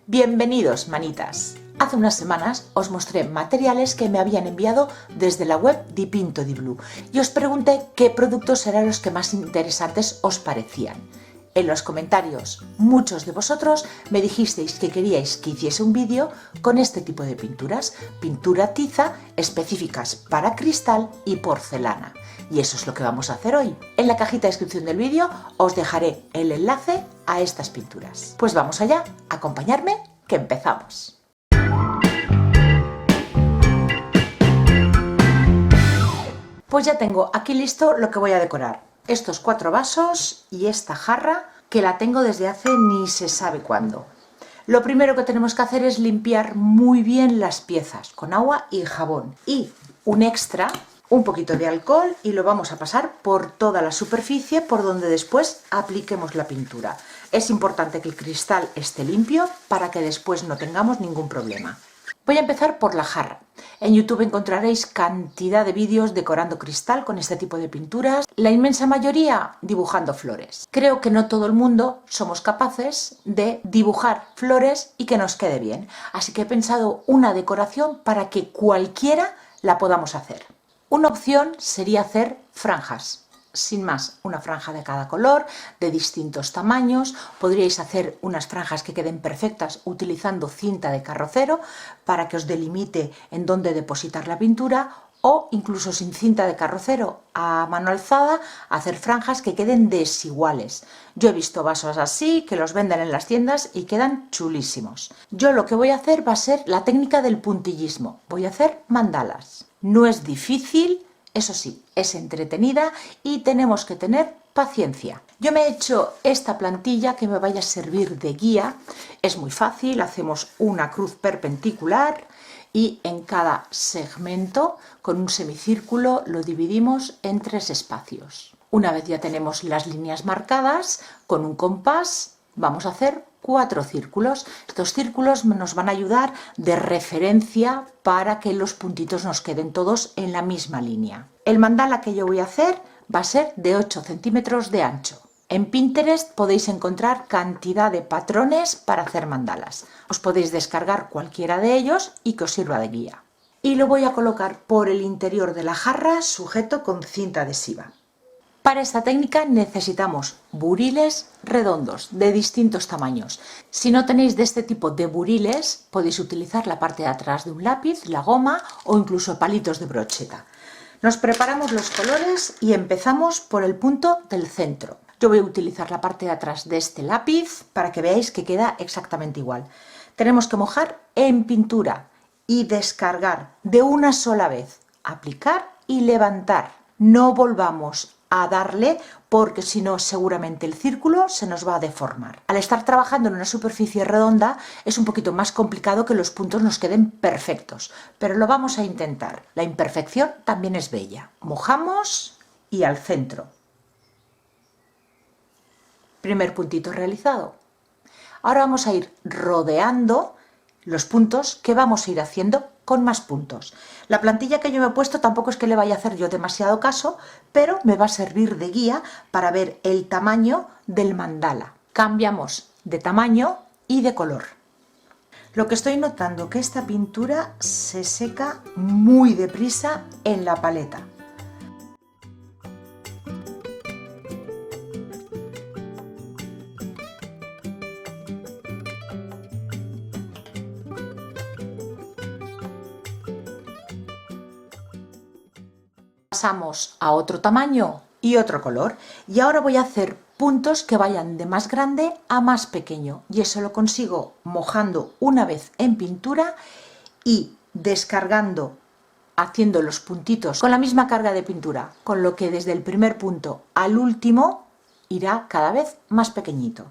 Bienvenidos, manitas. Hace unas semanas os mostré materiales que me habían enviado desde la web Dipinto di Blu y os pregunté qué productos eran los que más interesantes os parecían. En los comentarios, muchos de vosotros me dijisteis que queríais que hiciese un vídeo con este tipo de pinturas, pintura tiza específicas para cristal y porcelana. Y eso es lo que vamos a hacer hoy. En la cajita de descripción del vídeo os dejaré el enlace a estas pinturas. Pues vamos allá, acompañadme que empezamos. Pues ya tengo aquí listo lo que voy a decorar. Estos 4 vasos y esta jarra que la tengo desde hace ni se sabe cuándo. Lo primero que tenemos que hacer es limpiar muy bien las piezas con agua y jabón. Y un extra, un poquito de alcohol y lo vamos a pasar por toda la superficie por donde después apliquemos la pintura. Es importante que el cristal esté limpio para que después no tengamos ningún problema. Voy a empezar por la jarra. En YouTube encontraréis cantidad de vídeos decorando cristal con este tipo de pinturas, la inmensa mayoría dibujando flores. Creo que no todo el mundo somos capaces de dibujar flores y que nos quede bien, así que he pensado una decoración para que cualquiera la podamos hacer. Una opción sería hacer franjas. Sin más, una franja de cada color, de distintos tamaños. Podríais hacer unas franjas que queden perfectas utilizando cinta de carrocero para que os delimite en dónde depositar la pintura, o incluso sin cinta de carrocero, a mano alzada, hacer franjas que queden desiguales. Yo he visto vasos así que los venden en las tiendas y quedan chulísimos. Yo lo que voy a hacer va a ser la técnica del puntillismo. Voy a hacer mandalas. No es difícil. Eso sí, es entretenida y tenemos que tener paciencia. Yo me he hecho esta plantilla que me vaya a servir de guía. Es muy fácil, hacemos una cruz perpendicular y en cada segmento con un semicírculo lo dividimos en 3 espacios. Una vez ya tenemos las líneas marcadas, con un compás vamos a hacer 4 círculos. Estos círculos nos van a ayudar de referencia para que los puntitos nos queden todos en la misma línea. El mandala que yo voy a hacer va a ser de 8 centímetros de ancho. En Pinterest podéis encontrar cantidad de patrones para hacer mandalas. Os podéis descargar cualquiera de ellos y que os sirva de guía. Y lo voy a colocar por el interior de la jarra sujeto con cinta adhesiva. Para esta técnica necesitamos buriles redondos de distintos tamaños. Si no tenéis de este tipo de buriles, podéis utilizar la parte de atrás de un lápiz, la goma o incluso palitos de brocheta. Nos preparamos los colores y empezamos por el punto del centro. Yo voy a utilizar la parte de atrás de este lápiz para que veáis que queda exactamente igual. Tenemos que mojar en pintura y descargar de una sola vez. Aplicar y levantar. No volvamos a darle porque si no seguramente el círculo se nos va a deformar. Al estar trabajando en una superficie redonda es un poquito más complicado que los puntos nos queden perfectos, pero lo vamos a intentar. La imperfección también es bella. Mojamos y al centro. Primer puntito realizado. Ahora vamos a ir rodeando los puntos que vamos a ir haciendo con más puntos. La plantilla que yo me he puesto tampoco es que le vaya a hacer yo demasiado caso, pero me va a servir de guía para ver el tamaño del mandala. Cambiamos de tamaño y de color. Lo que estoy notando es que esta pintura se seca muy deprisa en la paleta. Pasamos a otro tamaño y otro color y ahora voy a hacer puntos que vayan de más grande a más pequeño y eso lo consigo mojando una vez en pintura y descargando, haciendo los puntitos con la misma carga de pintura, con lo que desde el primer punto al último irá cada vez más pequeñito.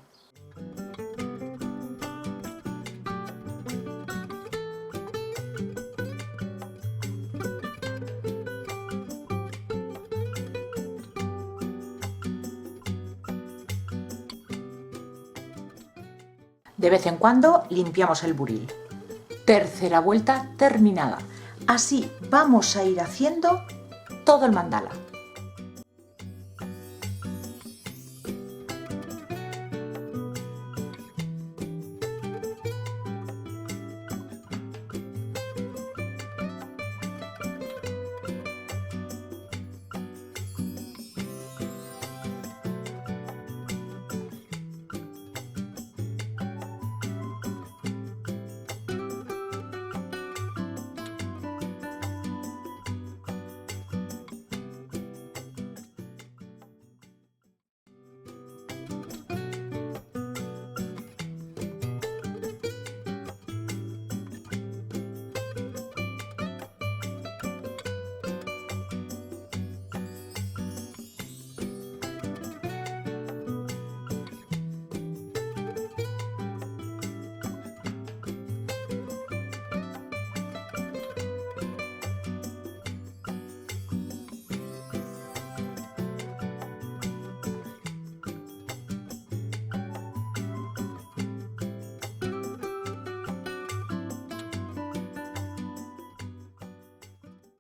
De vez en cuando limpiamos el buril. Tercera vuelta terminada. Así vamos a ir haciendo todo el mandala.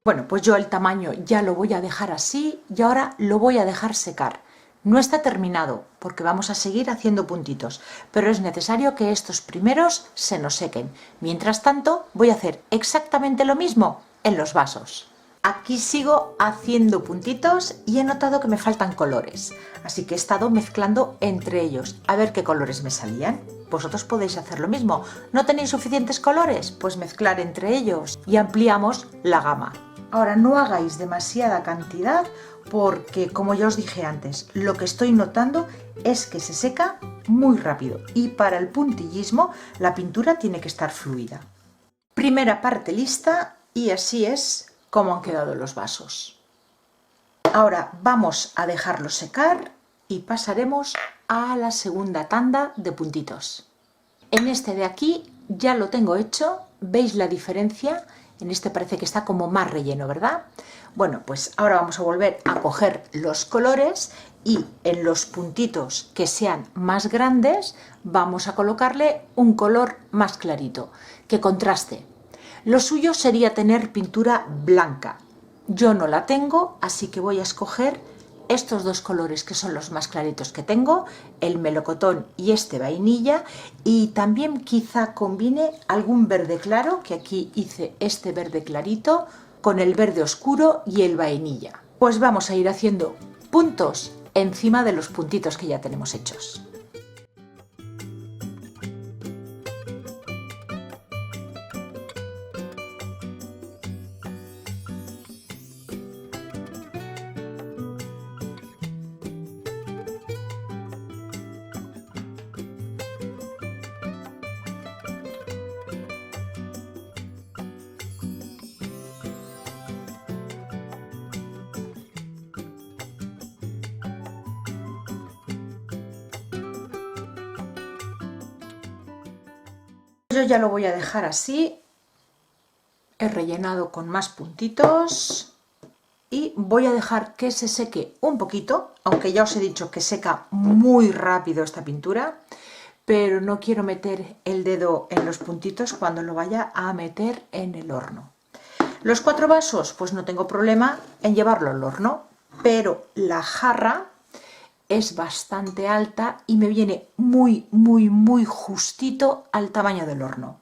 Bueno, pues yo el tamaño ya lo voy a dejar así y ahora lo voy a dejar secar. No está terminado porque vamos a seguir haciendo puntitos, pero es necesario que estos primeros se nos sequen. Mientras tanto, voy a hacer exactamente lo mismo en los vasos. Aquí sigo haciendo puntitos y he notado que me faltan colores, así que he estado mezclando entre ellos a ver qué colores me salían. Vosotros podéis hacer lo mismo. ¿No tenéis suficientes colores? Pues mezclar entre ellos y ampliamos la gama. Ahora no hagáis demasiada cantidad porque, como ya os dije antes, lo que estoy notando es que se seca muy rápido y para el puntillismo la pintura tiene que estar fluida. Primera parte lista y así es como han quedado los vasos. Ahora vamos a dejarlo secar y pasaremos a la segunda tanda de puntitos. En este de aquí ya lo tengo hecho, ¿veis la diferencia? En este parece que está como más relleno, ¿verdad? Bueno, pues ahora vamos a volver a coger los colores y en los puntitos que sean más grandes vamos a colocarle un color más clarito, que contraste. Lo suyo sería tener pintura blanca. Yo no la tengo, así que voy a escoger estos dos colores que son los más claritos que tengo, el melocotón y este vainilla, y también quizá combine algún verde claro, que aquí hice este verde clarito con el verde oscuro y el vainilla. Pues vamos a ir haciendo puntos encima de los puntitos que ya tenemos hechos. Yo ya lo voy a dejar así. He rellenado con más puntitos y voy a dejar que se seque un poquito, aunque ya os he dicho que seca muy rápido esta pintura, pero no quiero meter el dedo en los puntitos cuando lo vaya a meter en el horno. Los 4 vasos, pues no tengo problema en llevarlo al horno, pero la jarra es bastante alta y me viene muy justito al tamaño del horno.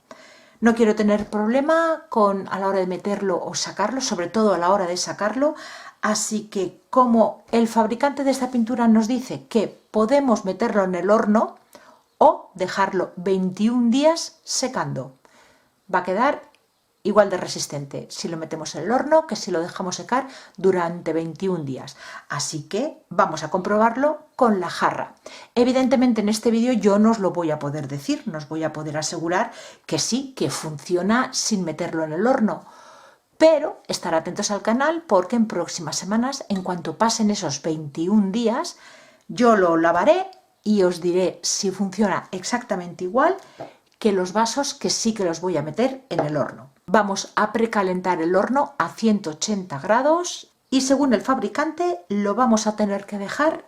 No quiero tener problema a la hora de meterlo o sacarlo, sobre todo a la hora de sacarlo, así que como el fabricante de esta pintura nos dice que podemos meterlo en el horno o dejarlo 21 días secando, va a quedar igual de resistente si lo metemos en el horno que si lo dejamos secar durante 21 días. Así que vamos a comprobarlo con la jarra. Evidentemente en este vídeo yo no os lo voy a poder decir, no os voy a poder asegurar que sí, que funciona sin meterlo en el horno. Pero estar atentos al canal porque en próximas semanas, en cuanto pasen esos 21 días, yo lo lavaré y os diré si funciona exactamente igual que los vasos que sí que los voy a meter en el horno. Vamos a precalentar el horno a 180 grados y según el fabricante lo vamos a tener que dejar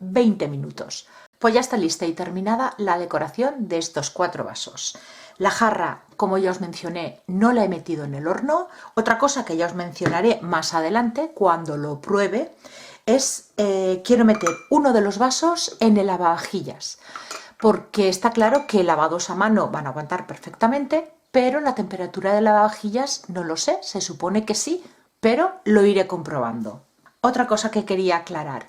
20 minutos. Pues ya está lista y terminada la decoración de estos 4 vasos. La jarra, como ya os mencioné, no la he metido en el horno. Otra cosa que ya os mencionaré más adelante cuando lo pruebe es quiero meter uno de los vasos en el lavavajillas, porque está claro que lavados a mano van a aguantar perfectamente, pero la temperatura de lavavajillas no lo sé, se supone que sí, pero lo iré comprobando. Otra cosa que quería aclarar: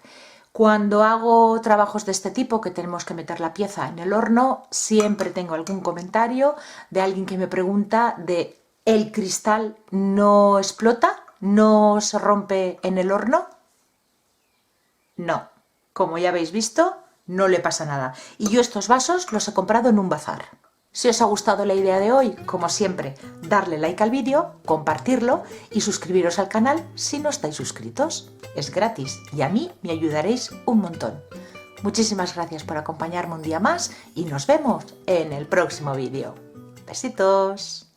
cuando hago trabajos de este tipo que tenemos que meter la pieza en el horno, siempre tengo algún comentario de alguien que me pregunta de ¿el cristal no explota? ¿No se rompe en el horno? No, como ya habéis visto, no le pasa nada. Y yo estos vasos los he comprado en un bazar. Si os ha gustado la idea de hoy, como siempre, darle like al vídeo, compartirlo y suscribiros al canal si no estáis suscritos. Es gratis y a mí me ayudaréis un montón. Muchísimas gracias por acompañarme un día más y nos vemos en el próximo vídeo. Besitos.